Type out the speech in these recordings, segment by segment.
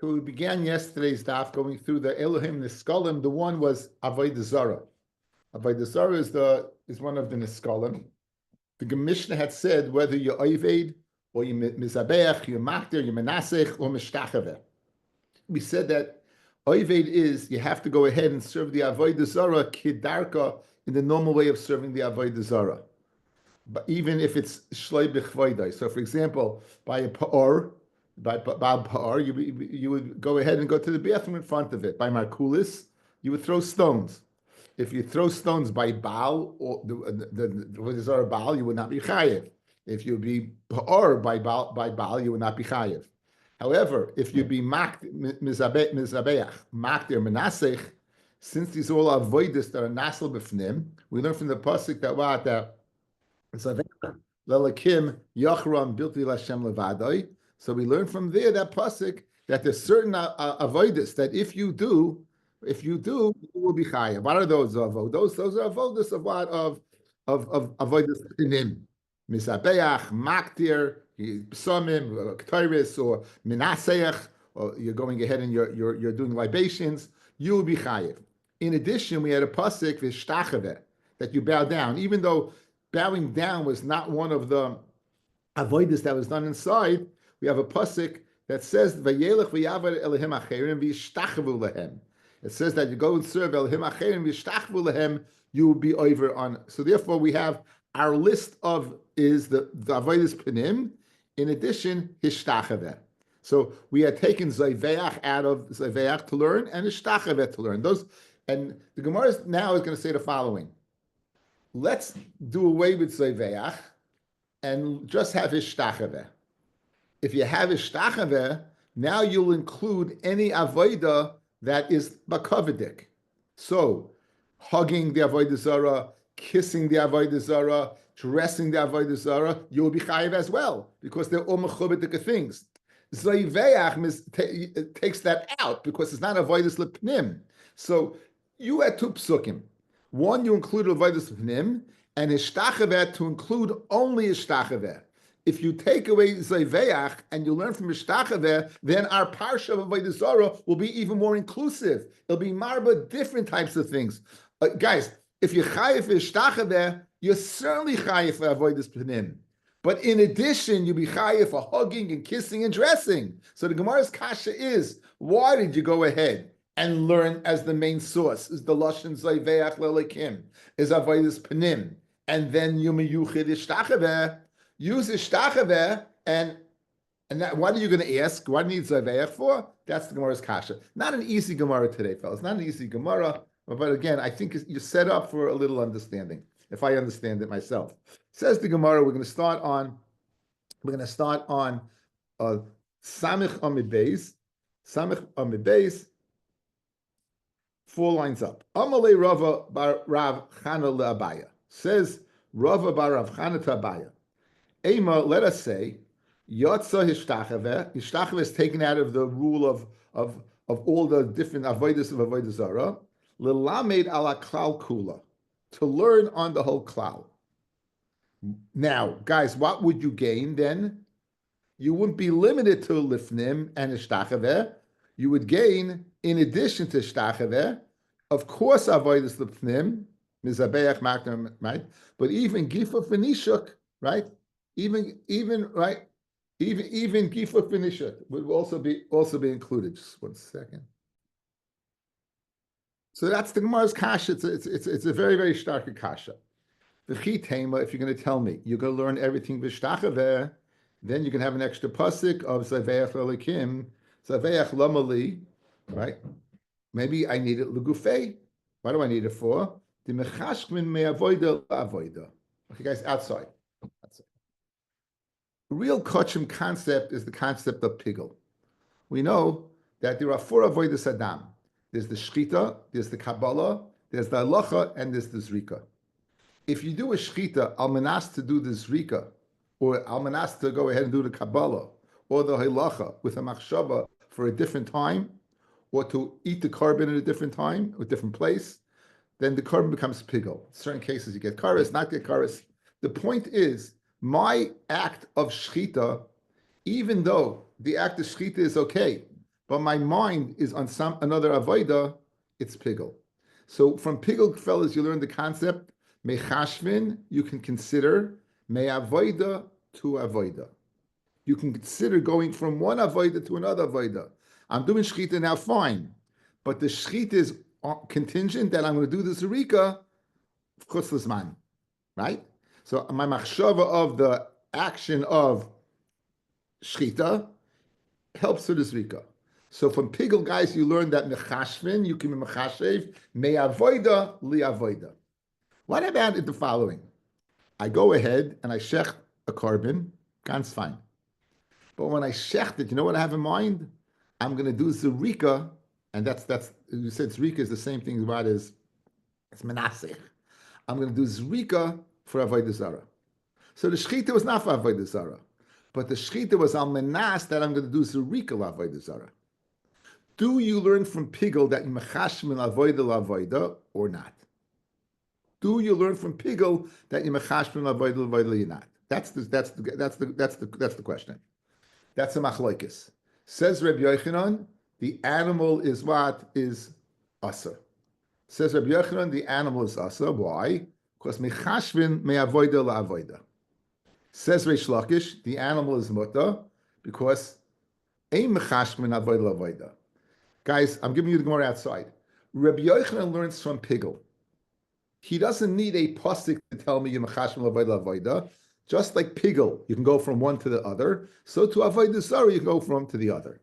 We began yesterday's daf going through the Elohim Niskalim. The one was Avodah Zarah. Avodah Zarah is one of the Niskalim. The Mishnah had said whether you're Oived or you Mizabeach, you're Makter, you're Menasech, or Mishtachaveh. We said that Oived is you have to go ahead and serve the Avodah Zarah Kidarka in the normal way of serving the Avodah Zarah. But even if it's Shloi B'chvoidai. So for example, by a Pa'or, by Baal Pa'ar, you would go ahead and go to the bathroom in front of it. By Markulis, you would throw stones. If you throw stones by Baal, or the Baal, you would not be Chayev. If you be Pa'ar by Baal, you would not be Chayev. However, if you be Mizabeach, Makdir, Menasech, since these are all avoidus that are Nasal B'fnim, we learn from the Pasuk that Lelakim Yachram Bilti Lashem Levadoi. So we learn from there that pasuk that there's certain avodas that if you do, you will be chayav. What are those avodos? Those are avodas of what of avodas pinim, misabeach, maktir, psamim, k'tayris, or minaseach, or you're going ahead and you're doing libations. You will be chayav. In addition, we had a pasuk v'shtachaveh that you bow down, even though bowing down was not one of the avodas that was done inside. We have a pasuk that says Vayelech v'yavar Elohim acherim v'yishtachavu lehem. It says that you go and serve Elohim acherim v'yishtachavu lehem, you will be over on. So therefore, we have our list of is the avodas pinim. In addition, hishtachaveh. So we had taken zayveach out of zayveach to learn and hishtachaveh to learn. Those, and the Gemara now is going to say the following: let's do away with zayveach and just have hishtachaveh. If you have ishtachaveh, now you'll include any avodah that is bakavidik. So, hugging the avodah zara, kissing the avodah zara, dressing the avodah zara, you'll be chayiv as well because they're all mechubadik things. Zayveach takes that out because it's not avodas lepnim. So you had two psukim. One, you include avodas lepnim, and ishtachaveh to include only ishtachaveh. If you take away Zayveach and you learn from Mishtachaveh, then our Parsha of Avodah Zarah will be even more inclusive. It'll be marba different types of things. Guys, if you're Chayef Mishtachaveh, you're certainly Chayef for Avodas Pnim. But in addition, you'll be Chayef for hugging and kissing and dressing. So the Gemara's Kasha is, why did you go ahead and learn as the main source? Is the Lashon Zayveach Lelekim, is Avodas Pnim. And then you meyuchid Ishtachaveh. Use ishtachaveh, and that, what are you going to ask? What needs Zaveach for? That's the Gemara's kasha. Not an easy Gemara today, fellas. Not an easy Gemara, but again, I think you're set up for a little understanding, if I understand it myself. Says the Gemara, we're going to start on Samich Amid Beis. Samich Amid Beis, 4 lines up. Amalei Rava bar Rav Chana le'Abaya. Says Rava bar Rav Chana to Abaya. Ema, let us say, Yotza Hishtachaveh. Hishtachaveh is taken out of the rule of all the different avodas of avodah zara. L'lamed ala klal kula, to learn on the whole klal. Now, guys, what would you gain then? You wouldn't be limited to lifnim and hishtachaveh. You would gain, in addition to hishtachaveh, of course, avodas lifnim, mizabeach makna, right? But even gifa finishuk, right? Even Gifur Finishat would also be included. Just 1 second. So that's the Gemara's kasha. It's a very, very stark kasha. The chitema, if you're going to tell me you're going to learn everything v'shtachaveh, then you can have an extra pasuk of Zaveach Lelikim, Zaveach Lamali, right? Maybe I need it legufei. What do I need it for? The mechashkmin me'avoida la'avoida. Okay, guys, outside. The real Kochim concept is the concept of Pigel. We know that there are 4 avodas Adam. There's the Shchita, there's the Kabbalah, there's the Halacha, and there's the Zrika. If you do a Shchita, Almanas to do the Zrika, or Almanas to go ahead and do the Kabbalah, or the Halacha with a Machshava for a different time, or to eat the carbon at a different time, or a different place, then the carbon becomes Pigel. In certain cases you get Karas, not get Karas. The point is, my act of shchita, even though the act of shchita is okay, but my mind is on some another avoida, it's pigel. So from pigel, fellas, you learn the concept. Mechashvin, you can consider me avoida to avoida. You can consider going from one avoida to another avoida. I'm doing shechita now, fine, but the shechita is contingent that I'm going to do the zerika chutz l'zman, right? So my machshava of the action of shechita helps with the zrika. So from pigel guys, you learn that mechashvin, you can be mechashev, me avoida li avoida. What about the following? I go ahead and I shech a carbon, ganz fine. But when I shecht it, you know what I have in mind? I'm going to do zerika, and that's you said zrika is the same thing about as it's menasech. I'm going to do zrika for avodah zara. So the shechita was not for avodah zara, but the shechita was al menas that I'm going to do zerika avodah zara. Do you learn from pigel that you mechashmin avodah avodah or not? Do you learn from pigel that you mechashmin avodah avodah or not? That's the question. That's a machlokes. Says Rabbi Yochanan, the animal is what? Is asa. Says Rabbi Yochanan, the animal is asa. Why? Because mechashvin me avoida la avoida. Says Reish Lakish, the animal is muta, because ein mechashvin avoida la avoida. Guys, I'm giving you the Gemara outside. Rabbi Yochanan learns from pigel. He doesn't need a pasuk to tell me you mechashvin la avoida la avoida. Just like pigel, you can go from one to the other. So to avodah zara, you can go from one to the other.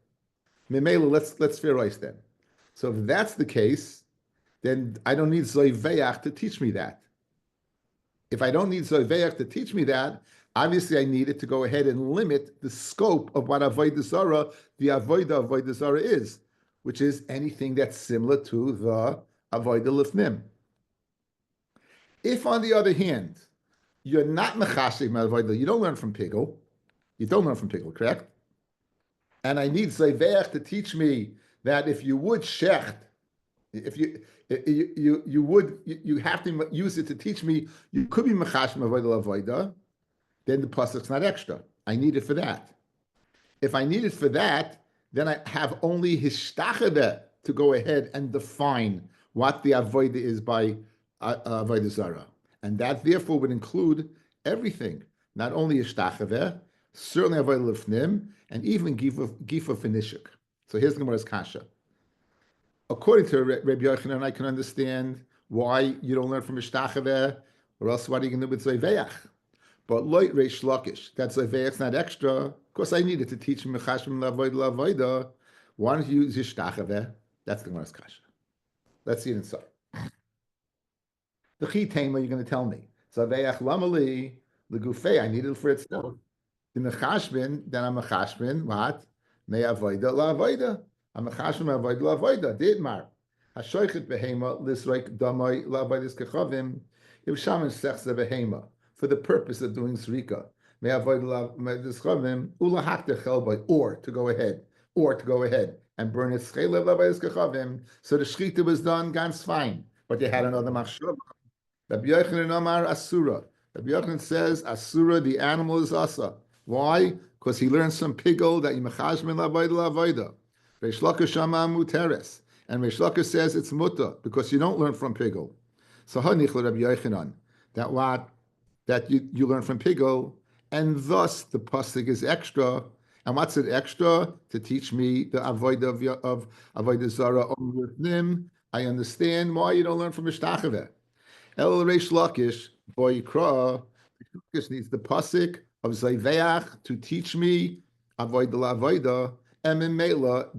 Memela, let's theorize then. So if that's the case, then I don't need zoyveach to teach me that. If I don't need zoyveach to teach me that, obviously I needed to go ahead and limit the scope of what avodah zara, the avodah zara is, which is anything that's similar to the avodah lifnim. If on the other hand, you're not mechashiv avodah, you don't learn from pigel. You don't learn from pigel, correct? And I need zayveach to teach me that if you would shecht, if you have to use it to teach me you could be mechashiv avodah, then the pasuk's not extra. I need it for that. If I need it for that, then I have only hishtacheveh to go ahead and define what the avodah is by avodah zara. And that therefore would include everything, not only Ishtachaveh, certainly Avodah Lifnim, and even Gifa Finishik. So here's the Gemara's kasha. According to Rabbi Yochanan, I can understand why you don't learn from Ishtachaveh, or else what are you going to do with Zayveach? But Loit Reish Lakish, that Zayveach's not extra. Of course, I needed to teach him Mechashim Lavoida Lavoida. Why don't you use Ishtachaveh? That's the Gemara's kasha. Let's see it inside. The chitema, you're going to tell me. Zaveach lamali legufei. I need it for itself. The mechashbin, then I'm mechashbin. What? Me avoida la avoida. I'm mechashbin avoida la avoida. Didmar. Hashoichet behema lisreik damai la avoidis kechavim. If shaman sechs the behema for the purpose of doing zrika. Me avoida la avoidis kechavim ula hakter chelbay, or to go ahead and burn its chelev la avoidis kechavim. So the shchita was done, ganz fine. But they had another machshava. Rabbi Yochanan Amar Asura. Rabbi Yochanan says Asura, the animal is asa. Why? Because he learns some pigel that yimachashmin lavoida lavoida. Reish Lakish Shama Muteres, and Reish Lakish says it's muta because you don't learn from pigel. So hanich Rabbi Yochanan that you learn from pigel, and thus the pasuk is extra. And what's it extra? To teach me the avoida of avodah zara with nim. I understand why you don't learn from Ishtachaveh. El Reish Lakish, boy Yikra, Lakish needs the pasuk of Zayveach to teach me avoida la avoida. And in Mela,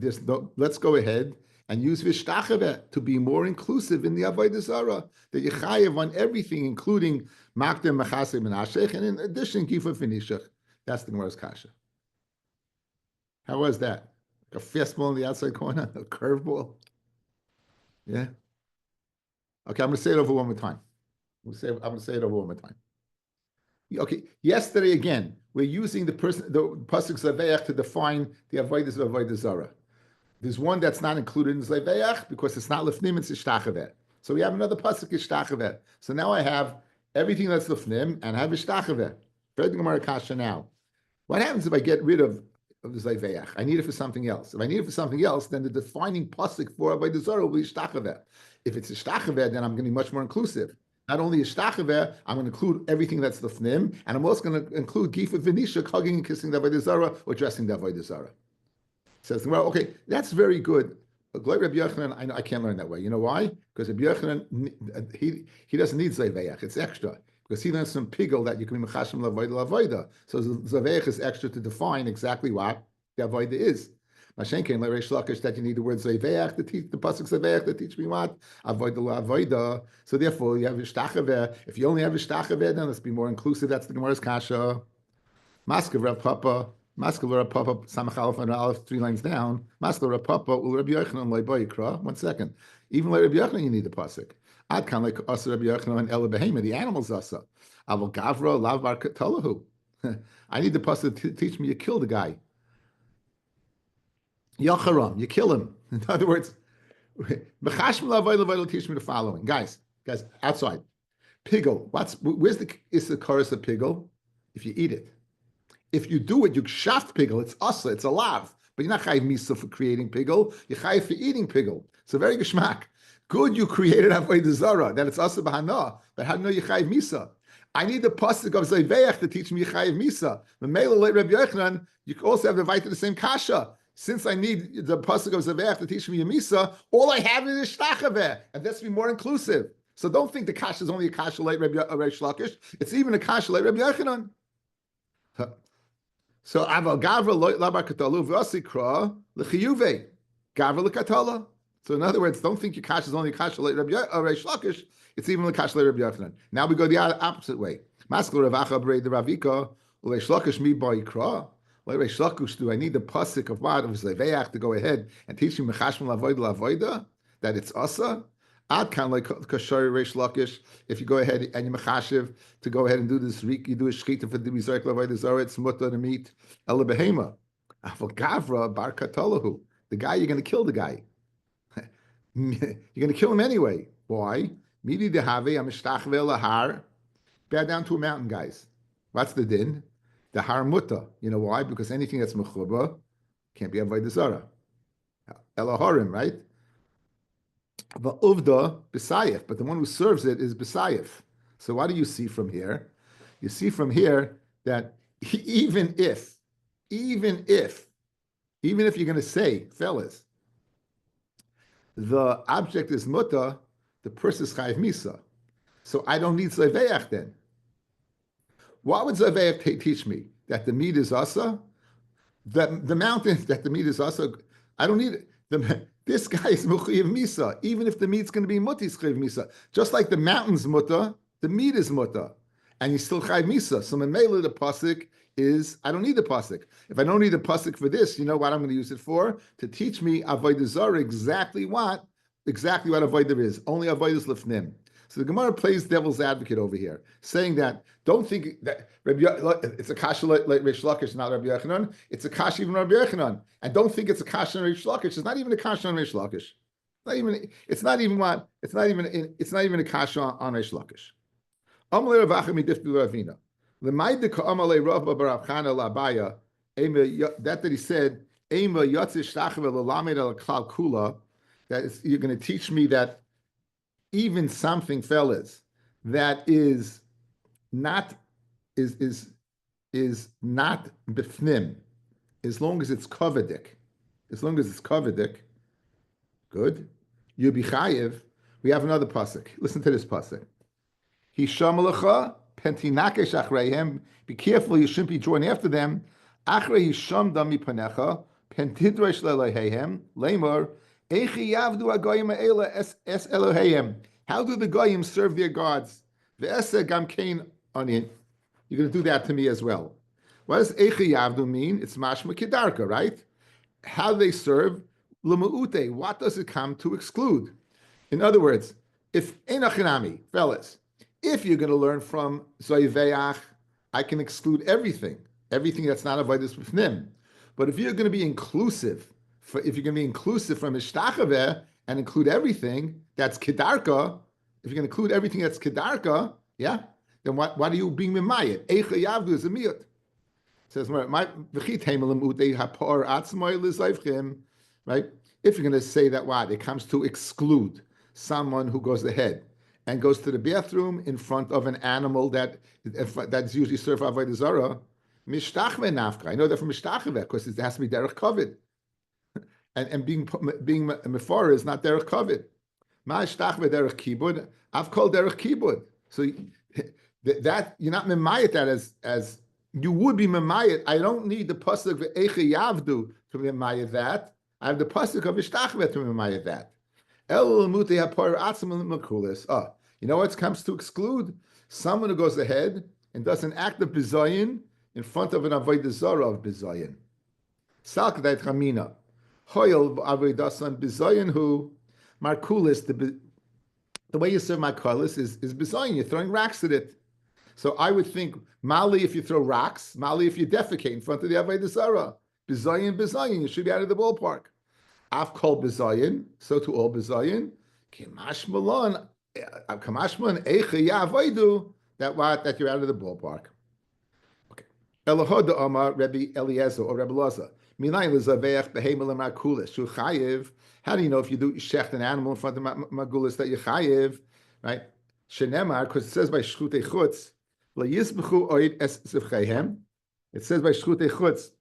let's go ahead and use Vishtachaveh to be more inclusive in the avodah zara. That Yechayev on everything, including Makdim, Machasim, and Ashech, and in addition, Gifa Finishach. That's the Gemara's kasha. How was that? Like a fastball in the outside corner, a curveball. Yeah. Okay, I'm going to say it over one more time. I'm going to say it over one more time. Okay, yesterday again, we're using the pasuk Zaveach to define the avodas of avodah zara. There's one that's not included in Zaveach because it's not lefnim, it's ishtachaveh. So we have another pasuk ishtachaveh. So now I have everything that's lefnim and I have ishtachaveh. Very Gemara kasha now. What happens if I get rid of of the Zayveach. I need it for something else. If I need it for something else, then the defining pasuk for Avodah Zarah will be Ishtachaveh. If it's Ishtachaveh, then I'm going to be much more inclusive. Not only Ishtachaveh, I'm going to include everything that's Lefnim, and I'm also going to include Gifa V'Nisha, hugging and kissing the Avodah Zarah, or dressing the Avodah Zarah. Says, well, okay, that's very good. But Rabbi Yochanan, I can't learn that way. You know why? Because Rabbi Yochanan, he doesn't need Zayveach. It's extra. Because he learns some pigel that you can be Mechashim Lavoida. So Zayveach is extra to define exactly what the Avoida is. Mashenkein Reish Lakish that you need the word Zayveach to teach the pasuk Zayveach to teach me what Avoida. So therefore you have Ishtachaveh. If you only have Ishtachaveh, then let's be more inclusive. That's the Gemara's kasha. Maskav Rav Papa. Maskal Rav Papa, Samachalaf and Aleph, 3 lines down. Maskal Rav Papa, Ul Rabbi Yochanan Leiboyikra. 1 second. Even like Rabbi Yochanan, you need the pasuk. Ad kan like Asa Rabbi Yochanan and Ela Behema, the animals Asa. Aval Gavra, Lav Bar Katalahu. I need the pasuk to teach me you kill the guy. Yacharam, you kill him. In other words, Bechashim Lavoy teach me the following. Guys, outside. Pigel. Where's the chorus of pigel? If you eat it. If you do it, you shaft pigel. It's asa, it's a lav. But you're not chayiv misa for creating pigel. You're chayiv for eating pigel. So very geschmack. Good, you created avodah zara that it's asa b'hana. But how do you know you chayiv misa? I need the pasuk of Zayveach to teach me chayiv misa. The Mela like Rabbi Yochanan, you also have the right to the same kasha. Since I need the pasuk of Zayveach to teach me a misa, all I have is Ishtachaveh, and that's to be more inclusive. So don't think the kasha is only a kasha like Rabbi Shlakish. It's even a kasha like Rabbi Yochanan. So aval gavra labar katalu v'asikra l'chiyuve gavra l'katala. So in other words, don't think your kasha is only a kasha like Rabbi Shlakish. It's even a kasha like Rabbi Yochanan. Now we go the opposite way. Maskul ravacha brei the ravika u'lei shlakish mi ba'ikra. Like Rabbi Shlakish, do I need the pasuk of what of Zayveach to go ahead and teach me mechashim lavoida that it's asa? Ad kan like kashari Reish Lakish. If you go ahead and you mechashiv to go ahead and do this, you do a shkita for the bizarre avodah zara. It's mutter to meat ela behema. Aval gavra bar katalahu. The guy you're going to kill the guy. You're going to kill him anyway. Why? Midi dehave amishtachve lahar. Bow down to a mountain, guys. What's the din? The har mutter. You know why? Because anything that's mechuba can't be avodah zara. Elahorim, right? But uvda b'sayif, but the one who serves it is b'sayif. So what do you see from here? You see from here that even if you're going to say, fellas, the object is muta, the person is chayiv misa. So I don't need zayveach then. What would zayveach teach me? That the meat is asa? That the mountain, that the meat is asa? I don't need it. This guy is muchayiv misa, even if the meat's going to be mutis chayiv misa. Just like the mountain's muta, the meat is muta, and he's still chayiv misa. So memela the pasuk is I don't need the pasuk. If I don't need the pasuk for this, you know what I'm going to use it for? To teach me avodah zara exactly what avodah is. Only avodah is lifnim. So the Gemara plays devil's advocate over here, saying that don't think that it's a kasha like Reish Lakish, not Rabbi Yochanan. It's a kasha even Rabbi Yochanan, and don't think it's a kasha on Reish Lakish. It's not even a kasha on Reish Lakish. It's not even a kasha on Reish Lakish. Amalei Ravachim Midiftu Ravina. L'mayde ka'amalei Rabba Baravchana Labaya. That he said, Ema Yatzish Tachve L'Lamed Al Klal Kula. That is, you're going to teach me that. Even something, fellas, that is not bifnim, as long as it's kovedik, good. You be chayiv. We have another pasuk. Listen to this pasuk. Hishamalacha pentinakesh achreihem. Be careful, you shouldn't be joined after them. Achrei hisham dami panecha pentidresh lelehehem lemor. How do the goyim serve their gods? You're going to do that to me as well. What does Eichi Yavdu mean? It's mashma kedarka, right? How do they serve? L'ma'ute. What does it come to exclude? In other words, if enachinami, fellas, if you're going to learn from Zoyveach, I can exclude everything that's not avodas b'fnim. But if you're going to be inclusive, from Ishtachaveh and include everything that's Kedarka, if you're going to include everything that's Kedarka, yeah, then what are you being Mimayit? Eicha Yavdu is a miyut. says, right? If you're going to say that what it comes to exclude someone who goes ahead and goes to the bathroom in front of an animal that's usually served avodah zarah, mishtachve nafka. I know that from mishtachve because it has to be derech kavod, and being mefor is not derech kavod. Ma'ishtachve derech kibud. I've called derech kibud. So that you're not memayit that as you would be memayit. I don't need the pasuk ve'eche yavdu to memayit that. I have the pasuk of ishtachve to memayit that. El muti hapar atzim makulis. Oh, you know what comes to exclude? Someone who goes ahead and does an act of bizayin in front of an avodah zarah of bizayin. Salkadait chamina. Hoyel avodasan bizayin who markulis the way you serve markulis is bizayin. You're throwing rocks at it. So I would think mali if you throw rocks, mali if you defecate in front of the avodah zarah. Bizayin, you should be out of the ballpark. I've called bizayin, so to all bizayin. Kamash malon, eche yavodu that you're out of the ballpark. Okay. Elohod Omar Rabbi Eliezer or Rabbi Laza. Minayin lezaveach behemel markulis shu chayiv. How do you know if you do shecht an animal in front of margulis that you chayiv, right? Shenemar, because it says by shchutei chutz leyisbechu oid es zevcheihem. It says by shchutei chutz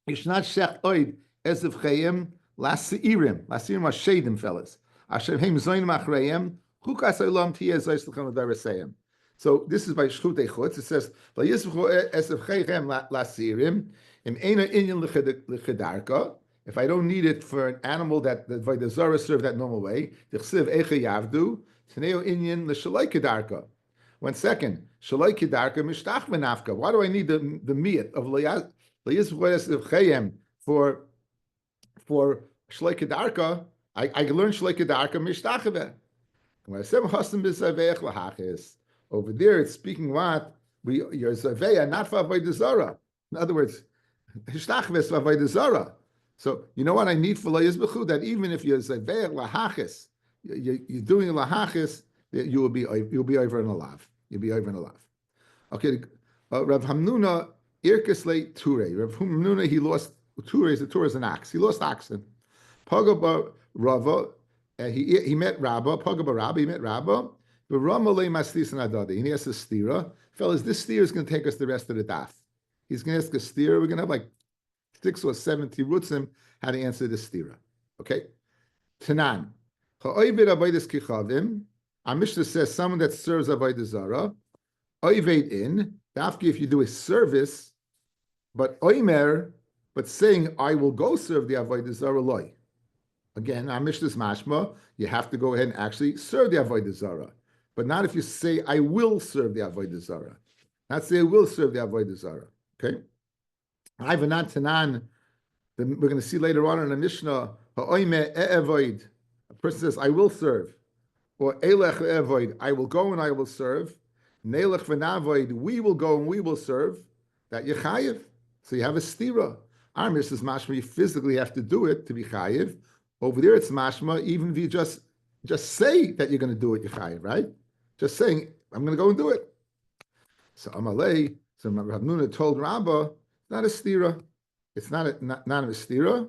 you should not shecht oid es zevcheihem lasirim. Lasirim are shadim fellas. Asher heim zoyin machreim chukas olam tiyeh zoyis l'chem v'vereseyim. So this is by shchutei chutz. It says leyisbechu es zevcheihem lasirim im eina inyan l'chedarka. If I don't need it for an animal that the Zara served that normal way, the chsiv eche yavdu, teneo inyan l'shaloi kedarka. 1 second, shaloi kedarka mishtach v'nafka. Why do I need the miyat of leyizv'chodes chayim for shaloi kedarka? I can learn shaloi kedarka mishtach v'eh. When I said chasam b'zaveich lahachis, over there it's speaking what your zaveya not for avodah zara. In other words, hishtach v'es for avodah zara. So you know what I need for layizbechu? That even if you're zeveich lahachis, you're doing lahachis, you'll be over in a lav. You'll be over in a lav. Okay, Rav Hamnuna irkesle ture. Rav Hamnuna he lost ture. The ture is an ox. He lost oxen. Pagaba Rava. He met Rabba. Pagaba Rabba. He met Rabba. But Ramalei maslis and adadi. And he has a stira. Fellas, this stira is going to take us the rest of the daf. He's going to ask a stira. We're going to have like 6 or 7 tirutzim how to answer this stira. Okay? Tanan. Ha'oived avodas kichavim. Our Mishnah says someone that serves avodah zara. Oived in. Dafki if you do a service, but oimer, but saying I will go serve the avodah zara loy. Again, our Mishnah's mashma. You have to go ahead and actually serve the avodah zara, but not if you say I will serve the avodah zara. Not say I will serve the avodah zara. Okay. Ivanan Tanan, we're going to see later on in the Mishnah, a person says, I will serve. Or Elech evoid, I will go and I will serve. Nelech v'navoid, we will go and we will serve. That you chayiv. So you have a stira. Our Mishnah is mashma, you physically have to do it to be chayiv. Over there it's mashma, even if you just say that you're going to do it, you chayiv, right? Just saying, I'm going to go and do it. So Amalei, so Rav Nuna told Rabbah, not a stira. It's not a stira.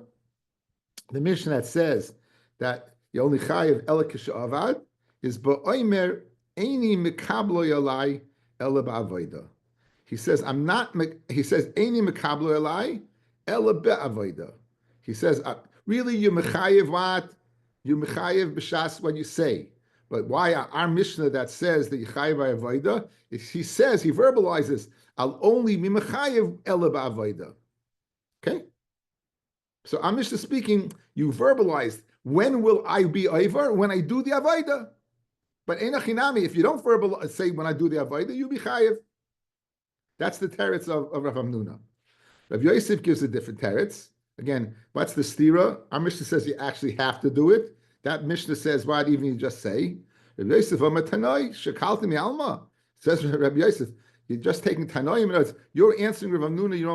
The Mishnah that says that you only chayiv elikish avad is ba'oimer eini mikablo yalai ela ba'avoida. He says I'm not. He says eini mikablo yalai ela ba'avoida. He says really you mechayiv what you mechayiv b'shas when you say. But why our Mishnah that says that you chayiv ba'avoida? He says he verbalizes. I'll only be mechayev ela ba'avoda. Okay? So I'm Mishnah speaking, you verbalized, when will I be over? When I do the avoda. But enachinami, if you don't verbalize, say when I do the avoda, you be chayev. That's the teretz of Rav Hamnuna. Rav Yosef gives a different teretz. Again, what's the stira? Our Mishnah says you actually have to do it. That Mishnah says, why even you just say? Rav Yosef, Amatanoi, shekalti mi alma. Says Rav Yosef, you're just taking Tanoim. You're answering Rav Hamnuna your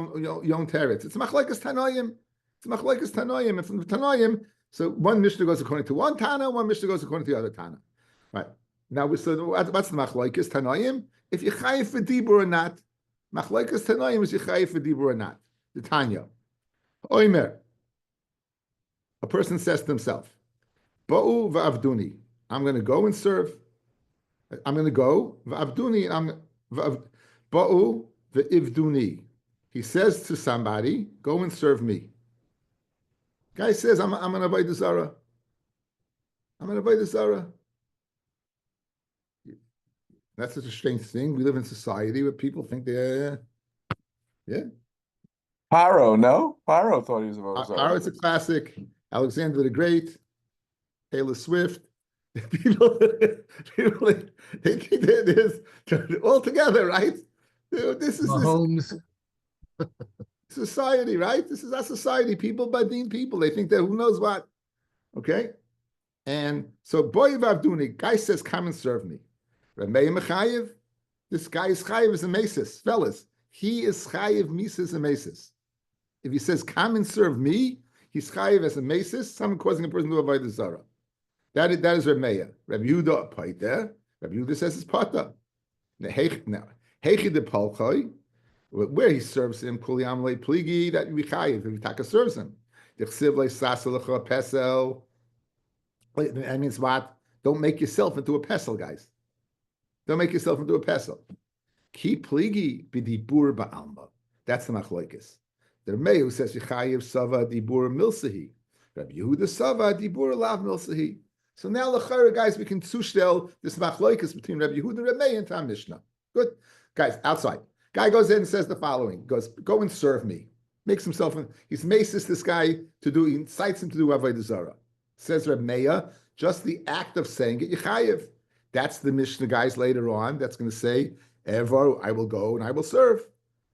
own teretz. It's machlekes Tanoim. It's machlekes Tanoim. And from the Tanoim, so one Mishnah goes according to one Tana, one Mishnah goes according to the other Tana. Right. Now, so what's the machlekes Tanoim? If you chayiv for dibur or not, Machlokes Tanoim is Yechayev for Dibur or not. The Tanya. Oimer. A person says to himself, Ba'u va'avduni. I'm going to go and serve. I'm going to go. Va'avduni. Ba'u va'ivduni. He says to somebody, go and serve me. Guy says, I'm going to avoid the Zara. I'm going to avoid the Zara. That's such a strange thing. We live in society where people think they're, yeah. Paro, no? Paro thought he was a voter. Paro is a classic. Alexander the Great, Taylor Swift. People they think they're all together, right? This is Mahomes. This society, right? This is our society. People badin people. They think that who knows what. Okay? And so boy Avduni, guy says, come and serve me. Rabbi Mechayev, this guy is chayev as a mesis, fellas. He is chayev mises a mesis. If he says, come and serve me, he's chayev as a mesis, someone causing a person to avoid the zara. That is Rabbi Meir. Rabbi Yehuda paita. Rabbi Yehuda says it's pata. Now, heichi de palchai, where he serves him, kuli amlei pligi, that we chayev, if Taka serves him. Dechsiv le sasalecha pesel. That means what? Don't make yourself into a pesel, guys. Don't make yourself into a pesel. Ki pligi b'dibur ba'alma. That's the machlokes. The Rabbi who says Yechayev Sava Dibur Milsahi. Rabbi Yehuda Sava Dibur Lav Milsahi. So now, l'chara, guys, we can zushtel this machlokes between Rabbi Yehuda and Rabbi and Tam Mishnah. Good, guys. Outside, guy goes in and says the following: goes, go and serve me. Makes himself. He's maces this guy to do. He incites him to do avodah zarah. Says Rabbi Meir, just the act of saying it, Yechayev. That's the Mishnah, guys. Later on, that's going to say, Ever, I will go and I will serve.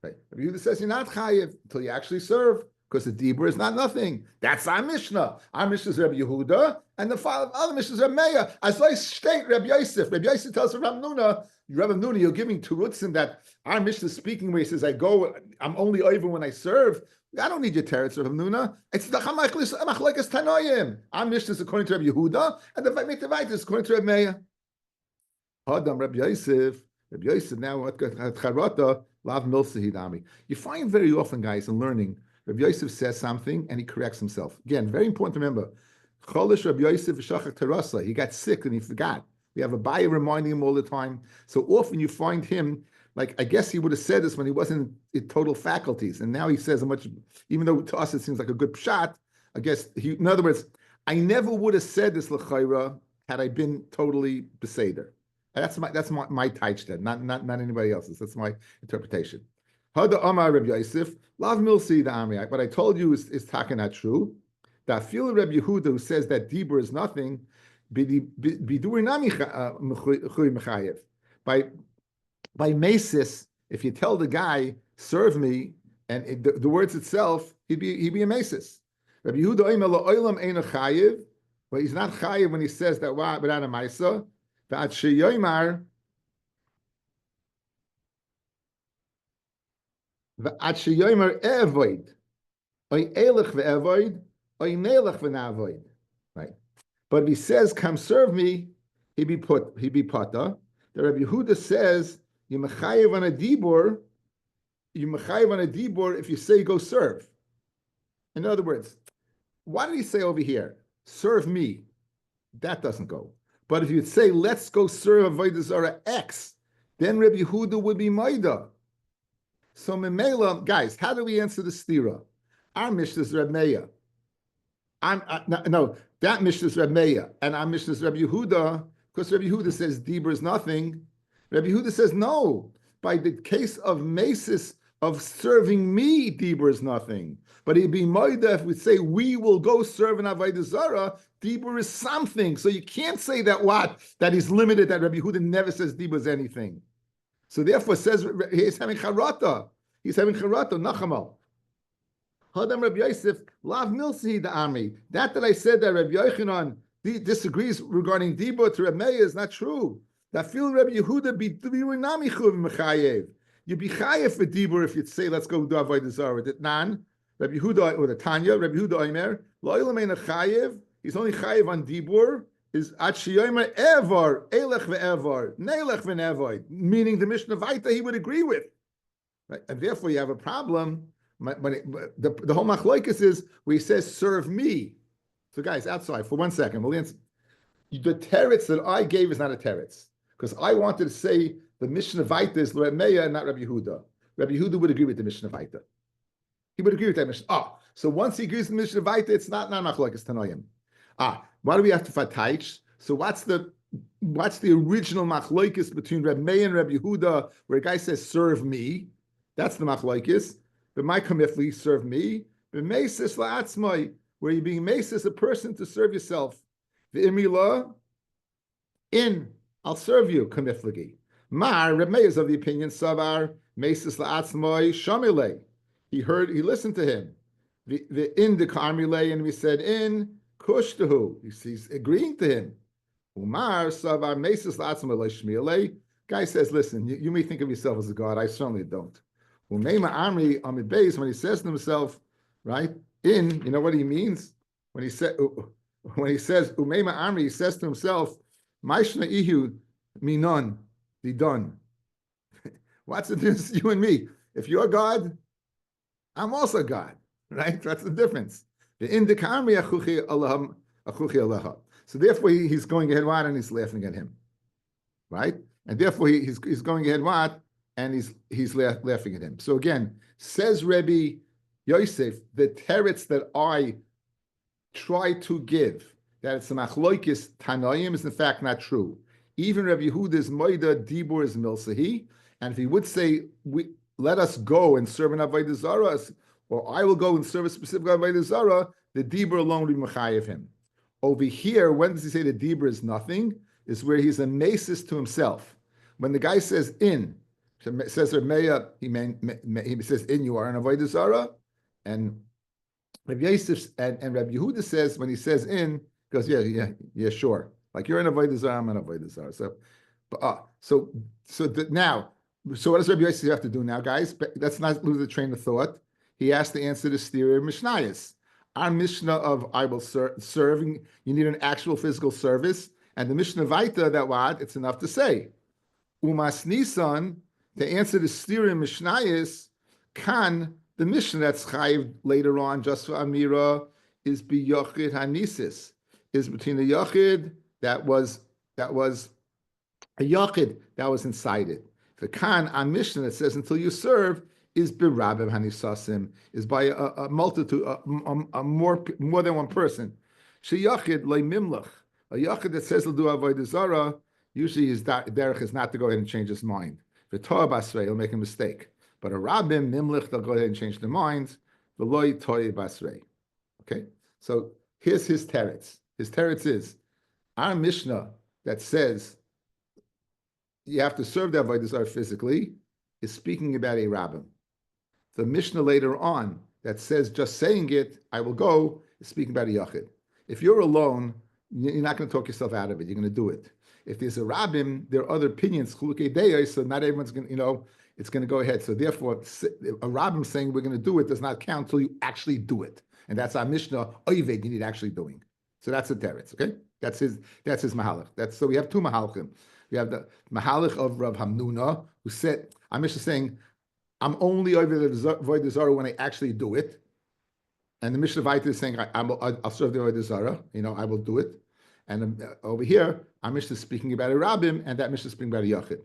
Right? Rabbi Yehuda says you're not chayev until you actually serve, because the dibur is not nothing. That's our Mishnah. Our Mishnah is Rabbi Yehuda, and the other Mishnah is Rabbi Meir. As I state, Rabbi Yosef. Rabbi Yosef tells Rabbi Nuna, you're giving terutzim that our Mishnah is speaking where he says, I go, I'm only over when I serve. I don't need your teretz, Rabbi Nuna. It's the machlokes tanoim. Our Mishnah is according to Rabbi Yehuda, and the Mitavait is according to Rabbi Meir. Hadam Rabbi Yosef. Rabbi Yosef now what charata lav milsahidami. You find very often, guys, in learning, Rabbi Yosef says something and he corrects himself. Again, very important to remember. Cholish Rabbi Yosef v'shachak terasa. He got sick and he forgot. We have a buyer reminding him all the time. So often you find him, like, I guess he would have said this when he wasn't in total faculties, and now he says a much, even though to us it seems like a good shot. I guess in other words, I never would have said this l'chayra had I been totally beseder. That's my taich, not anybody else's. That's my interpretation. Hada Amar Rabbi Yosef, Lav Milsi the Amri. What I told you is taka not true. That feel Rabbi Yehuda who says that dibur is nothing. Bidur nami mechayev. By mesis, if you tell the guy serve me, and the words itself, he'd be a mesis. Rabbi Yehuda oimer lo olam ein chayev, but he's not chayev when he says that without a ma'isa. V'ad sheyoymar evoid, oy elech ve'evoid, oy nelech ve'navoid. Right. But if he says, "Come serve me," he be pata. The Rabbi Yehuda says, "You mechayev on a dibur. You mechayev on a dibur if you say go serve." In other words, why did he say over here, "Serve me"? That doesn't go. But if you'd say, let's go serve Avodah Zarah X, then Rabbi Yehuda would be Maida. So Memela, guys, how do we answer the stira? Our Mishnah is Rabbi Meir. No, that Mishnah is Rabbi Meir, and our Mishnah is Rabbi Yehuda, because Rabbi Yehuda says Dibur is nothing. Rabbi Yehuda says, no, by the case of Mesis, of serving me, Dibur is nothing. But it'd be Maida if we say, we will go serve in Avodah Zarah, Dibur is something. So you can't say that he's limited, that Rabbi Yehuda never says Dibur is anything. So therefore says, he's having charata. He's having charata, nachamal. Hadam Rabbi Yosef, lav milsi the army. That I said that Rabbi Yochanan disagrees regarding Dibur to Rabbi Meir is not true. That feel Rabbi Yehuda be nami chuv mechayev. You'd be chayev for Dibur if you'd say, let's go do Avodah Zarah. That nan, Rabbi Yehuda, or the Tanya, Rabbi Yehuda Omer, lo ilam ein chayev. He's only chayiv on dibur. Is at sheyomer evar elech ve'evar nelech ve'nevoid, meaning the Mishnah Vaita he would agree with. right? And therefore you have a problem. The whole machlokes is where he says, serve me. So guys, outside for 1 second, we'll answer. The teretz that I gave is not a teretz, because I wanted to say the Mishnah Vaita is Rabbi Meir and not Rabbi Yehuda. Rabbi Yehuda would agree with the Mishnah Vaita. He would agree with that Mishnah. So once he agrees with the Mishnah Vaita, it's not machlokes tanoim. Why do we have to fatayich? So what's the original machlokes between Rabbi Meir and Rabbi Yehuda, where a guy says, serve me? That's the machlokes. But my kamifli, serve me. But mesis la'atzmai, where you're being mesis, a person to serve yourself. The imila, I'll serve you, kamiflagi. Mar, Rabbi Meir is of the opinion, savar, mesis la'atzmai, shamile. He listened to him. The in the karmile, and we said in kushtahu. He's agreeing to him. Umar savar mesis la'atzmai shmiele. Guy says, listen, you may think of yourself as a god. I certainly don't. Umeima amri amid beis, when he says to himself, right? You know what he means when he says umeima amri, he says to himself, Maishna ihu minon didon. What's the difference, you and me? If you're God, I'm also God, right? That's the difference. So therefore, he's going ahead what, and he's laughing at him, right? And therefore, he's going ahead what, and he's laughing at him. So again, says Rabbi Yosef, the teretz that I try to give, that it's a machlokes tanoim, is in fact not true. Even Rabbi Yehuda's moida dibur is milsahi, and if he would say, let us go and serve an avodah zarah, or I will go and serve a specific avodah zarah, the dibur alone will be mechayev him. Over here, when does he say the dibur is nothing? Is where he's a mesis to himself. When the guy says says Meir, he says in, you are an avodah zarah, and Rabbi Yosef and Rabbi Yehuda says, when he says in, goes, yeah, sure. Like you're an avodah zarah, I'm an avodah zarah. So what does Rabbi Yosef have to do now, guys? Let's not lose the train of thought. He has to answer the stereo Mishnayos. Our Mishnah of I will serving, you need an actual physical service, and the Mishnah Vaita that what it's enough to say. Umas Nisan, to answer the stereo Mishnayos, the Mishnah that's chayiv later on, just for Amira, is biyochid hanisis, is between the yochid that was a yochid that was inside it. The a Mishnah that says until you serve is birabim hanisasim, is by a multitude, more than one person. She yochid loy mimlach, a yochid that says he'll do avodah zarah, usually his derech is not to go ahead and change his mind. The Torah basrei, he'll make a mistake. But a rabbim mimlich, they'll go ahead and change their minds. The loy toy basrei. Okay, so here's his teretz. His teretz is our Mishnah that says you have to serve the avodah zarah physically is speaking about a rabbim. The Mishnah later on that says just saying it, I will go, is speaking about a yachid. If you're alone, you're not going to talk yourself out of it. You're going to do it. If there's a rabbim, there are other opinions, so not everyone's going to, it's going to go ahead. So therefore, a rabbim saying we're going to do it does not count until you actually do it. And that's our Mishnah, oived, you need actually doing. So that's the teretz, okay? That's his mahalach. So we have two mahalachim. We have the mahalach of Rav Hamnuna, who said, our Mishnah saying, I'm only over the avodah zarah when I actually do it. And the Mishnah Vaita is saying, I'll serve the avodah zarah, I will do it. And over here, our Mishnah is speaking about a rabbim, and that Mishnah is speaking about a yachid.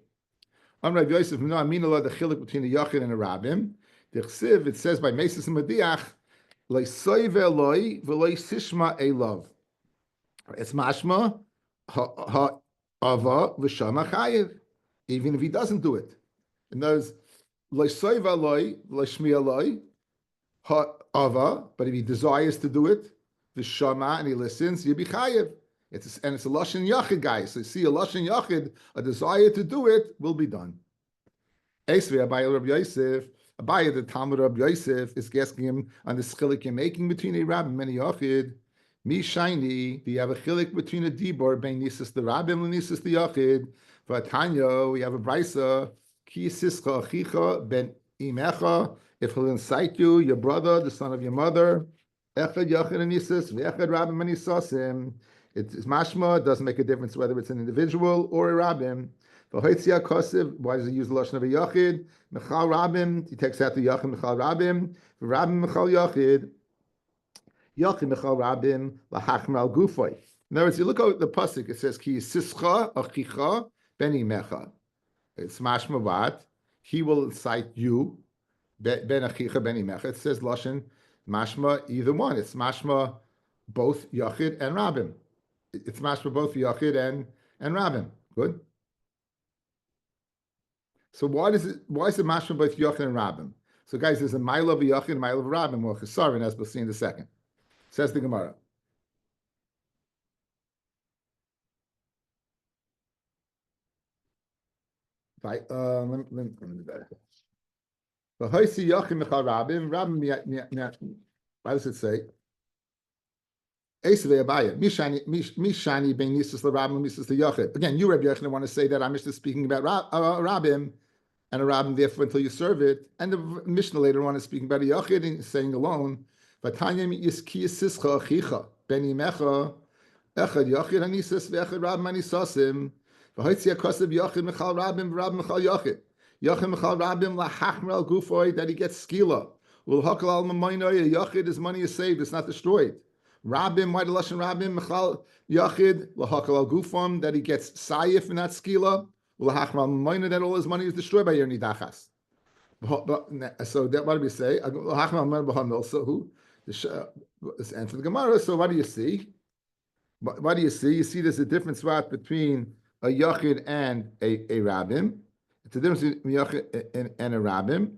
On Rav Yosef, the chiluk between a yachid and a rabbim. The chsiv, it says by Mesis and Mediach, loy soive loy v'loy sishma elav. It's mashma ha'ava v'shama chayiv, even if he doesn't do it. In those loy soive loy v'loy shmiya loy ha'ava, but if he desires to do it, v'shama, and he listens, you'll be chayiv. It's a lashon yachid, guys. So you see a lashon yachid, a desire to do it will be done. Esvei Abaye Rabbi Yosef, Abaye the Talmud Rabbi Yosef is asking him on the chilik you're making between a rabbim and a yachid. Mi shiny, do you have a chilik between a dibor ben nisus the rabbim and nisus the yachid? For Tanya, we have a brisa ki sischa achicha ben imecha. If he'll incite you, your brother, the son of your mother, echad yachid and nisus, ve'echad rabbim and nisasim. It's mashma, it doesn't make a difference whether it's an individual or a rabbim. V'hoitzia kosev, why does he use the lashon of a yachid? Mechal rabim, he takes out the yachid mechal rabim. Rabim mechal yachid. Yachid mechal rabim lahachmer al gufoy. In other words, you look at the pasuk. It says ki sischa achicha beni mecha. It's mashma what? He will incite you ben achicha beni mecha. It says lashon mashma either one. It's mashma both yachid and rabim. It's mashma both yachid and rabim. Good. So why is it mashma both yachid and rabim? So guys, there's a mile of yachid and a mile of rabim or chesaron, as we'll see in a second. Says the Gemara. Let me do that. Why does it say? Again, you, Rabbi Yochanan, want to say that I'm just speaking about Rabim and a Rabim, therefore, until you serve it. And the Mishnah later on is speaking about a Yachid and saying alone, Echad Yachid Anisas ve'Echad Rabim Anisasim v'Hoitzi HaKosev Yachid Mechal Rabim v'Rabim Mechal Yachid Yachid Mechal Rabim lahachmer al gufoy, that he gets skila. Ulhakal al mamoinoi, Yachid, his money is saved, it's not destroyed. Rabim, why the lashon Rabim Mechal Yachid lahakal al gufam, that he gets sayif and not skila. Ulhachmer al mamoinoi, that all his money is destroyed by your nidachas. So that what do we say? Lahachmer al mamoinoi b'hamil. So who? This answer the Gemara. So what do you see? What do you see? You see there's a different spot between a yachid and a rabim. It's a difference between a yachid and a rabim.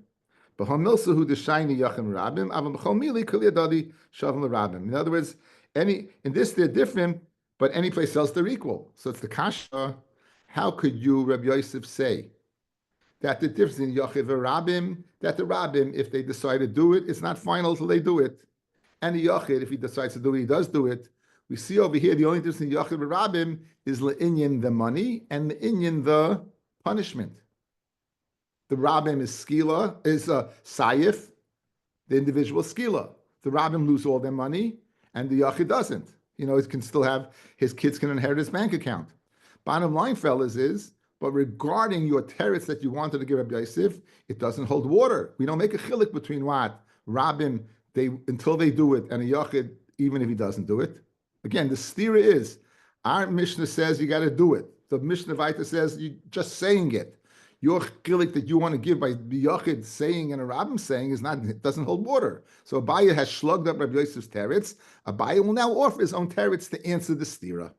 B'hamilsahu the shiny yachid rabim. Avam b'chol mili kol yadadi shavim rabim. In other words, in this they're different, but any place else they're equal. So it's the kasha. How could you, Rabbi Yosef, say that the difference in yachid and rabim, that the rabim, if they decide to do it, it's not final till they do it, and the yachid, if he decides to do it, he does do it. We see over here the only difference in Yachid and Rabim is le'inyan the money and le'inyan the punishment. The Rabim is skila, is sayif, the individual skila. The Rabim lose all their money and the Yachid doesn't. You know, it can still have, his kids can inherit his bank account. Bottom line, fellas, is, but regarding your teretz that you wanted to give Rabbi Yosef, it doesn't hold water. We don't make a chilik between what? Rabim, until they do it, and a Yachid, even if he doesn't do it. Again, the stira is, our Mishnah says you got to do it. The Mishnah Vaita says you just saying it. Your chilik that you want to give by the Yachid saying and a Rabbim saying it doesn't hold water. So Abaya has slugged up Rabbi Yosef's teretz. Abaya will now offer his own teretz to answer the stira.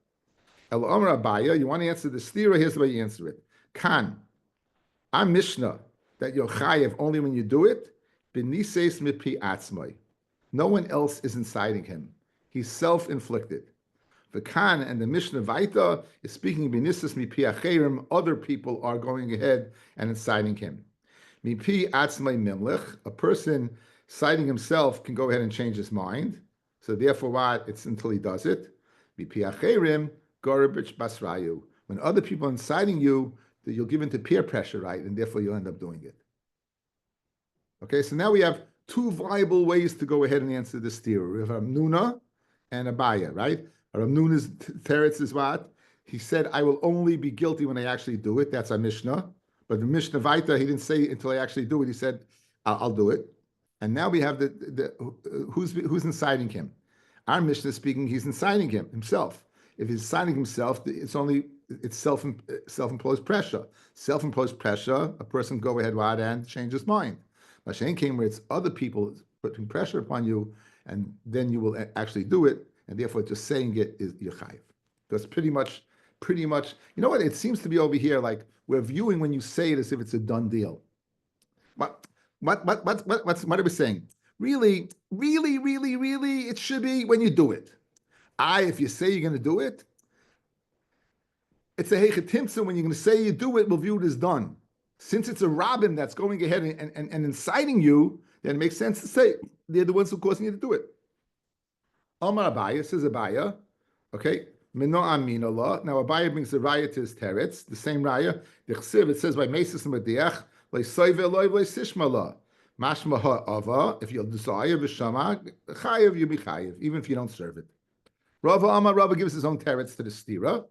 El Omer Abaya, you want to answer the stira? Here's the way you answer it. Kan, our Mishnah that you're chayev only when you do it. Benises mipi atzmai. No one else is inciting him. He's self-inflicted. The Khan and the Mishnah Vaita is speaking b'nisas mipi acherim. Other people are going ahead and inciting him. Mipi atzmai mimlich. A person citing himself can go ahead and change his mind. So therefore, what? It's until he does it. Mipi acherim gorabich basrayu. When other people are inciting you, that you'll give into peer pressure, right? And therefore you'll end up doing it. Okay, so now we have two viable ways to go ahead and answer this theory. We have Amnuna and Abaya, right? Ramnuna's teretz is what? He said, I will only be guilty when I actually do it. That's a Mishnah. But the Mishnah Vaita, he didn't say until I actually do it. He said, I'll do it. And now we have who's inciting him. Our Mishnah is speaking, he's inciting himself. If he's inciting himself, it's self-imposed pressure. Self-imposed pressure, a person go ahead and change his mind. Mashain came where it's other people putting pressure upon you, and then you will actually do it, and therefore just saying it is Yechayev. That's pretty much, you know what, it seems to be over here like we're viewing when you say it as if it's a done deal. What are we saying? Really, it should be when you do it. If you say you're going to do it, it's a hechetimsa. When you're going to say you do it, we'll view it as done. Since it's a Rabbim that's going ahead and inciting you, then it makes sense to say they're the ones who are causing you to do it. Amar Abaya, says Abaya, okay, Mino Amin Allah. Now Abaya brings the raya to his teretz, the same raya. The chsiv, it says by Mesis Madiach, Leisoive Eloi Leisishmala. Mashma ha'ava, if you'll desire v'shama, chayev, you be chayev, even if you don't serve it. Rava Amar, Rava gives his own teretz to the stira.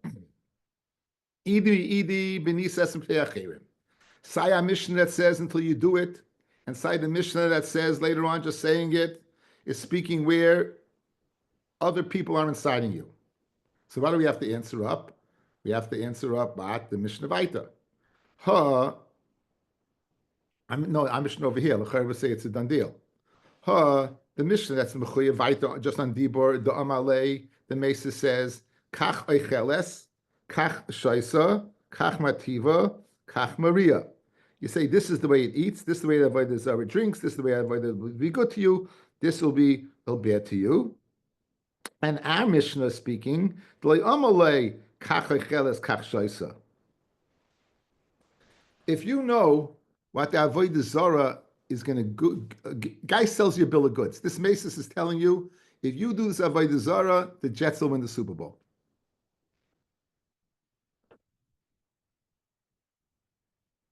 Idi benisas and Say a Mishnah that says until you do it, and say the Mishnah that says later on just saying it is speaking where other people are inciting you. So what do we have to answer up? We have to answer up at the Mishnah Vaita. I'm Mishnah over here. L'chayr would say it's a done deal. The Mishnah that's Mechuyev Vaita just on Dibor, the Amalei, the Mesa says, Kach Eicheles, Kach Shaisa, Kach Mativa, Kach Maria. You say this is the way it eats, this is the way the avodah zarah drinks, this is the way the avodah will be good to you, this will be bad to you. And our Mishnah speaking, if you know what the avodah zarah is going to, guy sells you a bill of goods. This Masis is telling you, if you do this avodah zarah, the Jets will win the Super Bowl.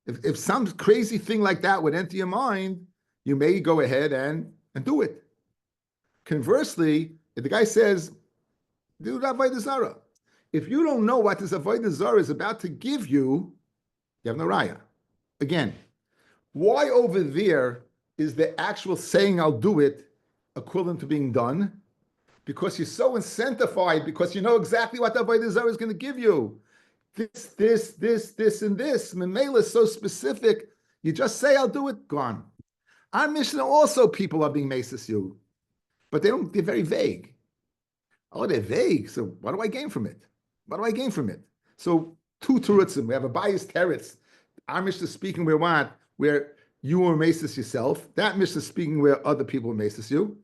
If some crazy thing like that would enter your mind, you may go ahead and do it. Conversely, if the guy says, do avodah zarah, if you don't know what this avodah zarah is about to give you, you have no raya. Again, why over there is the actual saying I'll do it equivalent to being done? Because you're so incentivized, because you know exactly what the avodah zarah is going to give you. This, and this. Memela is so specific. You just say, I'll do it, gone. Our Mishnah also, people are being maces you, but they're very vague. Oh, they're vague. So what do I gain from it? What do I gain from it? So two terutzim. We have a biased teretz. Our Mishnah is speaking where you were maces yourself. That Mishnah is speaking where other people were maces you.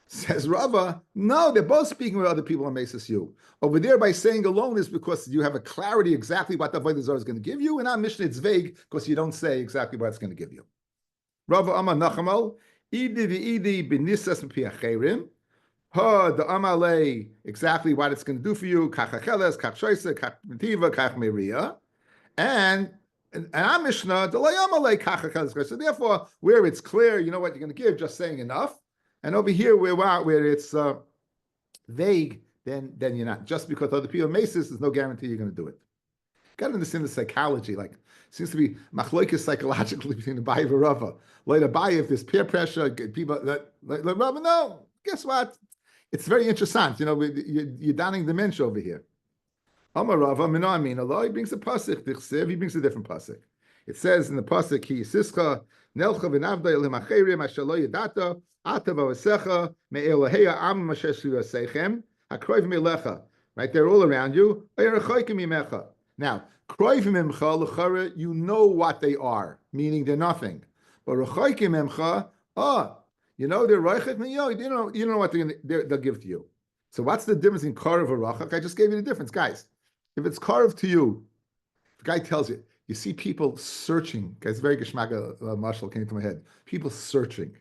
Says Rava, no, they're both speaking where other people are maces you. Over there, by saying alone is because you have a clarity exactly what the avodah zarah is going to give you. In our Mishnah, it's vague because you don't say exactly what it's going to give you. Rava Amar Nachamal, Idi b'nisas m'piacherim. The Amalei, exactly what it's going to do for you. Kach acheles, kach shoyse, kach metiva, kach meria. And our Mishnah, the Amalei kach acheles. So therefore, where it's clear, you know what you're going to give, just saying enough. And over here, where it's vague, then you're not. Just because other people are maces, there's no guarantee you're going to do it. Got to understand the psychology. Like, seems to be machloikis psychologically between the Abai and Rava. Later, Abai, if there's peer pressure, people let Rava know. Guess what? It's very interesting. You know, you're donning the mensch over here. Amar Rava, Mino Amin Allah, he brings a pasuk. He brings a different pasuk. It says in the pasuk, Ki Sischa Nelcha v'Navda Elim Acherim Asher Lo Yadata Ata v'Vasecha Me'Eloheya Am Masher Shliva Seichem HaKroiv Melecha. Right, they're all around you. Now, Kroiv Mimcha L'Chara, you know what they are, meaning they're nothing. But Rechoikim Mimcha, you know they're Reichet Miyo. You don't know what they'll give to you. So what's the difference in Karev or Rachak? I just gave you the difference, guys. If it's Karev to you, the guy tells you. You see people searching. Guys, very geschmack marshal came to my head. People searching.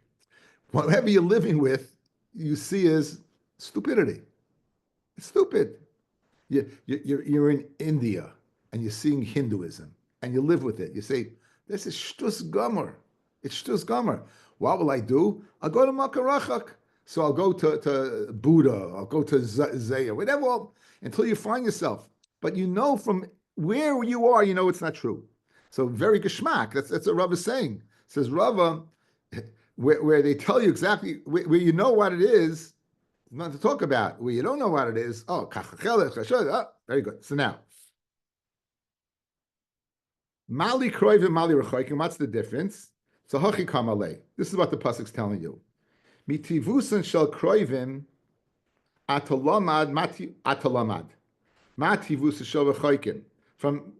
Whatever you're living with, you see is stupidity. It's stupid. You're in India and you're seeing Hinduism and you live with it. You say, this is shtus gomer. It's shtus gomer. What will I do? I'll go to Makarachak. So I'll go to Buddha. I'll go to Zaya, whatever, until you find yourself. But you know from where you are, you know it's not true. So very geschmack. That's what Rava is saying. It says Rava, where they tell you exactly where you know what it is, not to talk about. Where you don't know what it is, very good. So now, Mali Kroiv and Mali Rechoikim, what's the difference? So Hachi Kamalei. This is what the pasuk's telling you. Mitivusan shel Kroivim atalamad atalamad. Mativus shel Rechoikim. From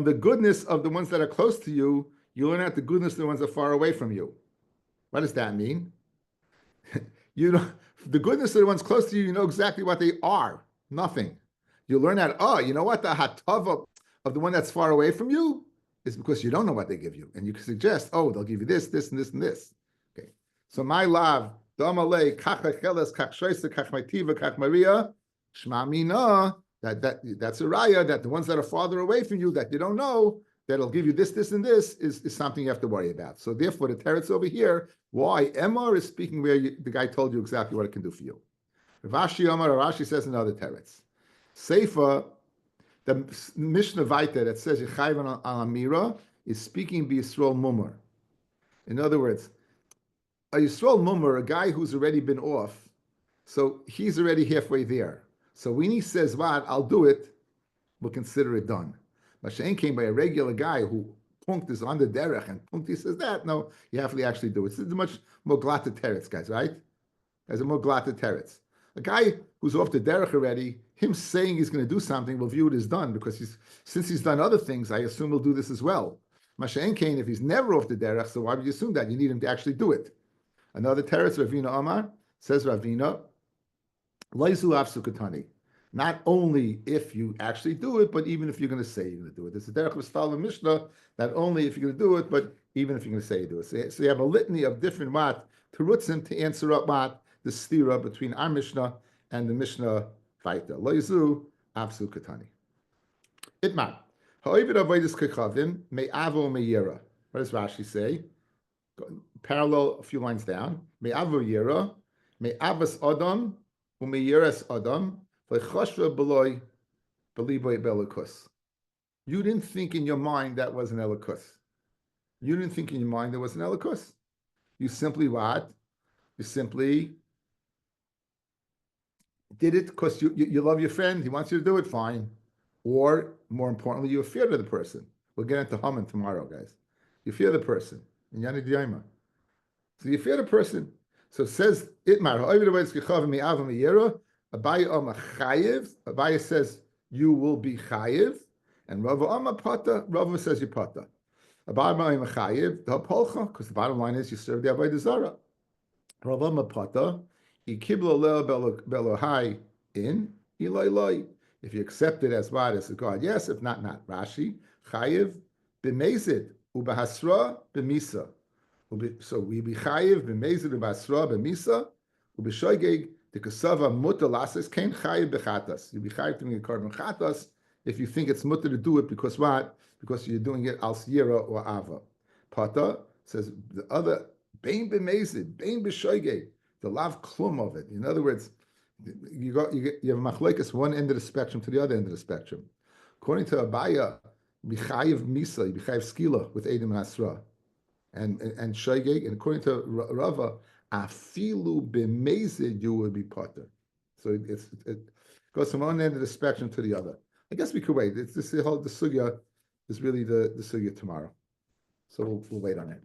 the goodness of the ones that are close to you, you learn out the goodness of the ones that are far away from you. What does that mean? You know, the goodness of the ones close to you, you know exactly what they are. Nothing. You learn out, you know what? The hatava of the one that's far away from you is because you don't know what they give you. And you can suggest, they'll give you this, this, and this, and this. Okay. So my love, Damalei, kach acheles, kach shoyse, kach maitiva, kach maria, shma mina, that's a raya, that the ones that are farther away from you, that you don't know, that'll give you this, this, and this, is something you have to worry about. So therefore, the teretz over here, why Emor is speaking where the guy told you exactly what it can do for you. Rashi Omar, Rashi says another teretz. Seifa, The Mishnah Vaita that says Yechayiv al Amira is speaking B'Yisrael Mumar. In other words, a Yisrael Mumar, a guy who's already been off, so he's already halfway there. So when he says, "What, I'll do it," we'll consider it done. Mashain came by a regular guy who punkt is on the derech and punkt he says that, no, you have to actually do it. It's much more glata teretz, guys, right? There's a more glata teretz. A guy who's off the derech already, him saying he's going to do something, will view it as done because since he's done other things, I assume he'll do this as well. Mashain Kane, if he's never off the derech, so why would you assume that? You need him to actually do it. Another teretz, Ravina Omar, says Ravina, Laizu Afsukatani. Not only if you actually do it, but even if you're going to say you're going to do it. There's a derech v'stal Mishnah, not only if you're going to do it, but even if you're going to say you do it. So you have a litany of different terutzim to answer up the stira between our Mishnah and the Mishnah Vaita. Loizu Avsu Katani. Itmar. Ha'ovid avodas kechavim me'avo me'yira. What does Rashi say? Parallel a few lines down. Me'avo yira, me'avas adam, u'me'yiras adam, v'choshva beloy beliboy belikus. You didn't think in your mind that was an elikus. You didn't think in your mind there was an elikus. You simply what? You simply did it because you love your friend. He wants you to do it, fine. Or, more importantly, you fear the person. We'll get into Haman tomorrow, guys. You fear the person. So you fear the person. So it says, Itmar, Abaye says, you will be chayiv. And Rava says you pata. Because the bottom line is you serve the Avodah Zarah. Rava mapata, ikibla belohai in ilai. If you accept it as what as a God, yes. If not, not. Rashi chayiv b'mezid ubahasra b'misa. So we be chayiv b'mezid ubahasra b'misa ub'shoigeg the kasava mutter lasses came chayiv b'chatas. You be chayiv to make a carbon chatas if you think it's mutter to do it because what? Because you're doing it al siyera or ava. Pata says the other bein b'mezid bein b'shoigeg the lav klum of it. In other words, you have machlekes one end of the spectrum to the other end of the spectrum. According to Abaya, bichayiv misa, bichayiv skila with Edom and Asra, and Shaygeg, and according to Rava, afilu b'mezid you would be potter. So it goes from one end of the spectrum to the other. I guess we could wait. The sugya is really the sugya tomorrow, so we'll wait on it.